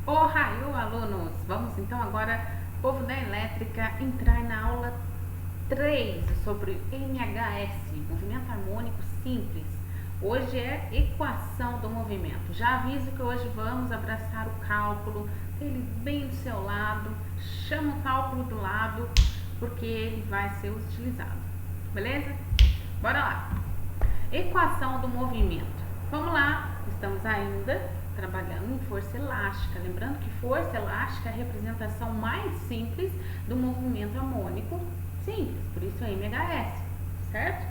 Ohayou, alunos! Vamos então agora, povo da elétrica, entrar na aula 3 sobre MHS, movimento harmônico simples. Hoje é equação do movimento. Já aviso que hoje vamos abraçar o cálculo, ele bem do seu lado, chama o cálculo do lado, porque ele vai ser utilizado. Beleza? Bora lá! Equação do movimento. Vamos lá, estamos ainda trabalhando em força elástica. Lembrando que força elástica é a representação mais simples do movimento harmônico simples, por isso é MHS, certo?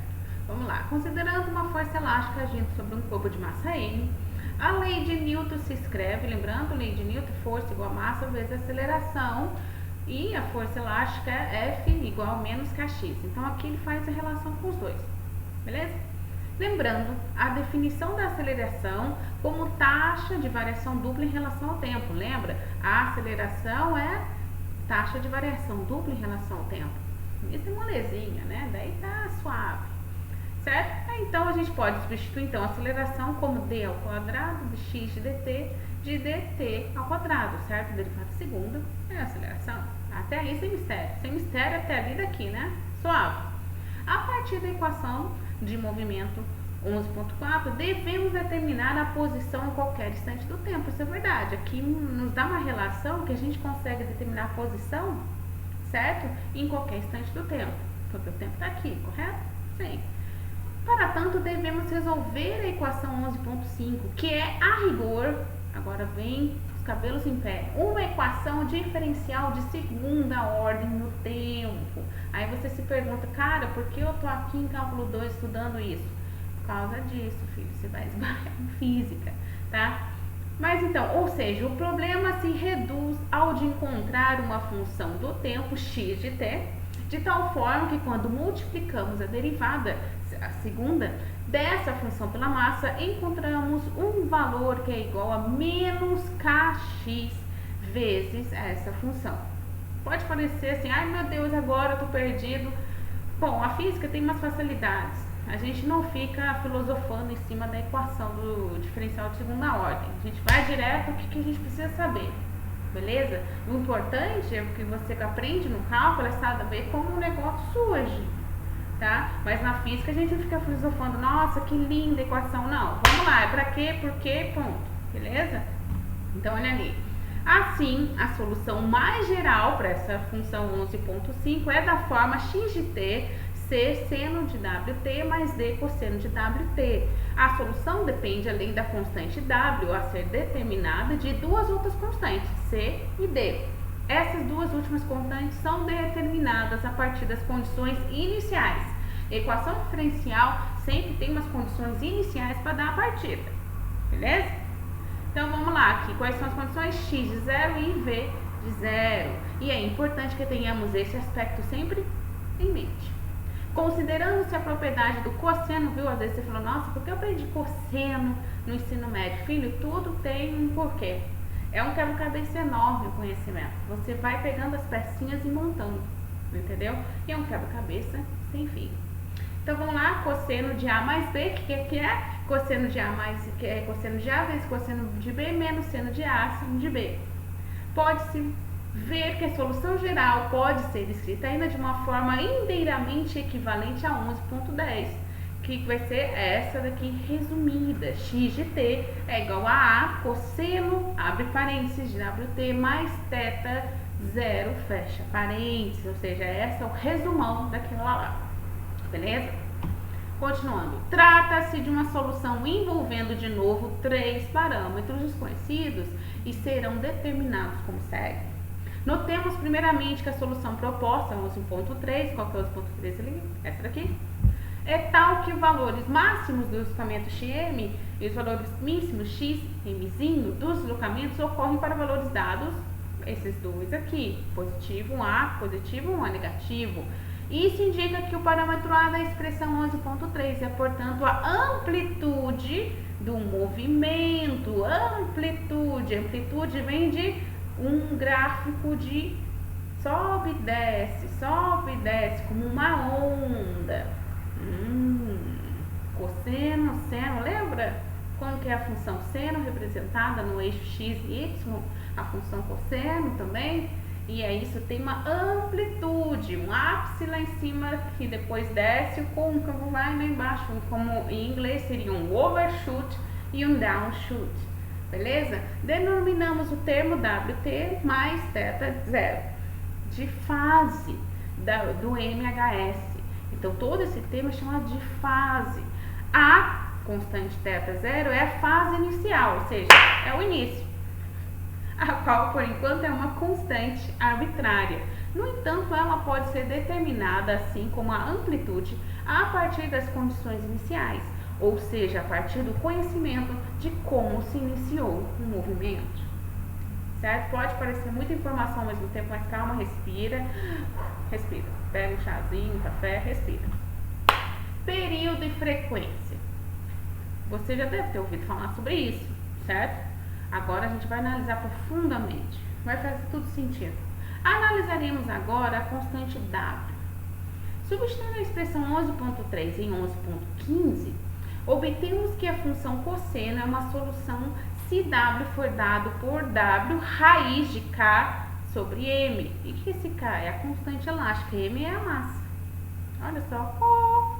Vamos lá, considerando uma força elástica agindo sobre um corpo de massa M, a lei de Newton se escreve, lembrando, lei de Newton, força igual a massa vezes aceleração, e a força elástica é F igual a menos kx. Então aqui ele faz a relação com os dois, beleza? Lembrando a definição da aceleração como taxa de variação dupla em relação ao tempo. Lembra? A aceleração é taxa de variação dupla em relação ao tempo. Isso é molezinha, né? Daí tá suave, certo? Então a gente pode substituir então a aceleração como d ao quadrado de x de dt ao quadrado, certo? Derivada segunda é a aceleração. Até aí sem mistério. Sem mistério até ali daqui, né? Suave. A partir da equação de movimento 11.4, devemos determinar a posição em qualquer instante do tempo. Isso é verdade. Aqui nos dá uma relação que a gente consegue determinar a posição, certo? Em qualquer instante do tempo. Porque o tempo está aqui, correto? Sim. Para tanto, devemos resolver a equação 11.5, que é, a rigor, agora vem os cabelos em pé, uma equação diferencial de segunda ordem no tempo. Aí você se pergunta, cara, por que eu tô aqui em cálculo 2 estudando isso? Por causa disso, filho, você vai esbarrar em física, tá? Mas então, ou seja, o problema se reduz ao de encontrar uma função do tempo x de t, de tal forma que quando multiplicamos a derivada, a segunda, dessa função pela massa, encontramos um valor que é igual a menos kx vezes essa função. Pode parecer assim, ai meu Deus, agora eu tô perdido. Bom, a física tem umas facilidades. A gente não fica filosofando em cima da equação do diferencial de segunda ordem. A gente vai direto ao que a gente precisa saber. Beleza? O importante é que você aprende no cálculo é saber como o negócio surge, tá? Mas na física a gente não fica filosofando, nossa, que linda equação, não. Vamos lá, é pra quê, por quê, ponto. Beleza? Então, olha ali. Assim, a solução mais geral para essa função 11.5 é da forma x de t ser seno de wt mais d cosseno de wt. A solução depende, além da constante w a ser determinada, de duas outras constantes, c e d. Essas duas últimas constantes são determinadas a partir das condições iniciais. Equação diferencial sempre tem umas condições iniciais para dar a partida, beleza? Então vamos lá aqui, quais são as condições? X de 0 e V de 0. E é importante que tenhamos esse aspecto sempre em mente. Considerando-se a propriedade do cosseno, viu? Às vezes você falou, nossa, por que eu aprendi cosseno no ensino médio? Filho, tudo tem um porquê. É um quebra-cabeça enorme o conhecimento. Você vai pegando as pecinhas e montando, entendeu? E é um quebra-cabeça sem fim. Então vamos lá, cosseno de A mais B, que é? Cosseno de A cosseno de A vezes cosseno de B menos seno de A, seno de B. Pode-se ver que a solução geral pode ser escrita ainda de uma forma inteiramente equivalente a 11.10, que vai ser essa daqui resumida. X de t é igual a cosseno, abre parênteses, de wt mais θ, zero, fecha parênteses. Ou seja, essa é o resumão daquela lá. Beleza? Continuando. Trata-se de uma solução envolvendo de novo três parâmetros desconhecidos e serão determinados como segue. Notemos primeiramente que a solução proposta, 11.3, qual que é 11.3 ali? Essa daqui. É tal que os valores máximos do deslocamento xm e os valores mínimos xmzinho dos deslocamentos ocorrem para valores dados, esses dois aqui, positivo 1A, positivo 1A negativo. Isso indica que o parâmetro A da expressão 11.3 é, portanto, a amplitude do movimento. Amplitude vem de um gráfico de sobe e desce, como uma onda. Cosseno, seno, lembra? como que é a função seno representada no eixo x e y, a função cosseno também, e aí isso tem uma amplitude, um ápice lá em cima que depois desce, o côncavo vai lá embaixo, como em inglês seria um overshoot e um downshoot, beleza? Denominamos o termo WT mais θ0 de fase do MHS. Então todo esse termo é chamado de fase. A constante θ0 é a fase inicial, ou seja, é o início, a qual por enquanto é uma constante arbitrária. No entanto, ela pode ser determinada, assim como a amplitude, a partir das condições iniciais, ou seja, a partir do conhecimento de como se iniciou o movimento. Certo? Pode parecer muita informação ao mesmo tempo, mas calma, respira, respira. Pega um chazinho, um café, respira. Período e frequência. Você já deve ter ouvido falar sobre isso, certo? Agora a gente vai analisar profundamente. Vai fazer tudo sentido. Analisaremos agora a constante W. Substituindo a expressão 11.3 em 11.15, obtemos que a função cosseno é uma solução se W for dado por W raiz de K sobre M. E que esse K é a constante elástica, M é a massa. Olha só.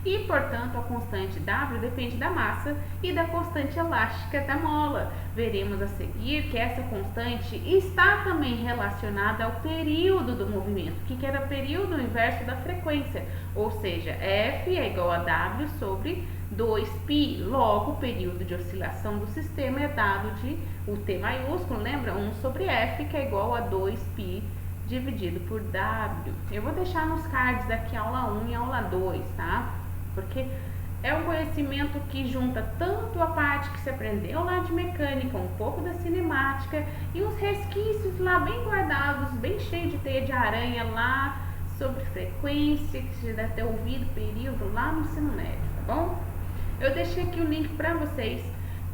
E, portanto, a constante W depende da massa e da constante elástica da mola. Veremos a seguir que essa constante está também relacionada ao período do movimento, que era período o inverso da frequência, ou seja, F é igual a W sobre 2π. Logo, o período de oscilação do sistema é dado de o T maiúsculo, lembra? 1 sobre F, que é igual a 2π dividido por W. Eu vou deixar nos cards aqui aula 1 e aula 2, tá? Porque é um conhecimento que junta tanto a parte que se aprendeu lá de mecânica, um pouco da cinemática e uns resquícios lá bem guardados, bem cheio de teia de aranha lá sobre frequência, que você deve ter ouvido período lá no ensino médio, tá bom? Eu deixei aqui o link para vocês,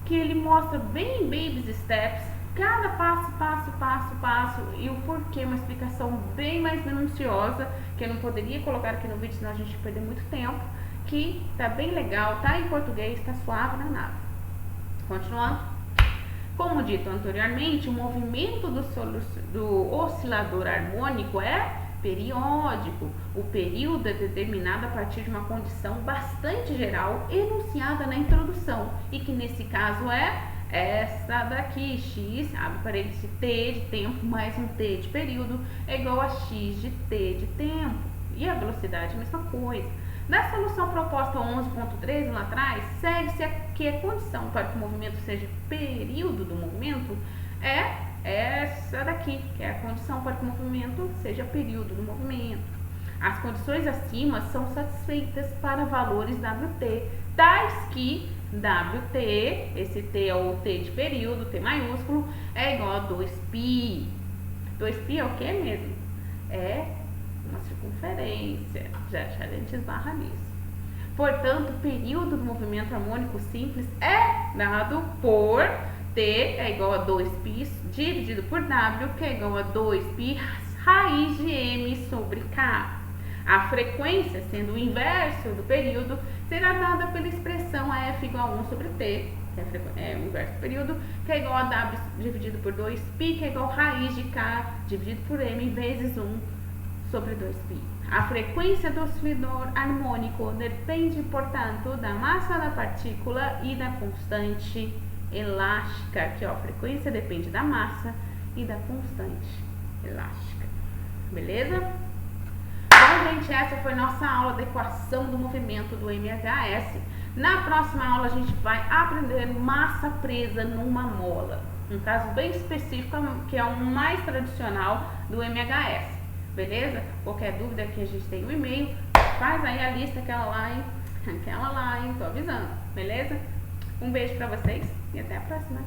que ele mostra bem baby steps, cada passo e o porquê, uma explicação bem mais minuciosa, que eu não poderia colocar aqui no vídeo, senão a gente ia perder muito tempo, que tá bem legal, tá em português, tá suave, não é nada. Continuando. Como dito anteriormente, o movimento do oscilador harmônico é periódico. O período é determinado a partir de uma condição bastante geral enunciada na introdução, e que nesse caso é essa daqui, x, abre parênteses, t de tempo mais um t de período é igual a x de t de tempo. E a velocidade é a mesma coisa. Na solução proposta 11.13 lá atrás, segue-se que a condição para que o movimento seja período do movimento é essa daqui, que é a condição para que o movimento seja período do movimento. As condições acima são satisfeitas para valores WT, tais que WT, esse T é o T de período, T maiúsculo, é igual a 2π. 2π é o que mesmo? É uma circunferência, já a gente esbarra nisso. Portanto, o período do movimento harmônico simples é dado por T é igual a 2π dividido por W, que é igual a 2π raiz de M sobre K. A frequência, sendo o inverso do período, será dada pela expressão F igual a 1 sobre T, que é o inverso do período, que é igual a W dividido por 2π, que é igual a raiz de K dividido por M vezes 1 sobre 2π. A frequência do oscilador harmônico depende, portanto, da massa da partícula e da constante elástica. Aqui, ó, a frequência depende da massa e da constante elástica. Beleza? Bom, gente, essa foi nossa aula da equação do movimento do MHS. Na próxima aula, a gente vai aprender massa presa numa mola. Um caso bem específico, que é o mais tradicional do MHS. Beleza? Qualquer dúvida que a gente tem no e-mail, faz aí a lista, aquela lá, hein? Tô avisando, beleza? Um beijo pra vocês e até a próxima.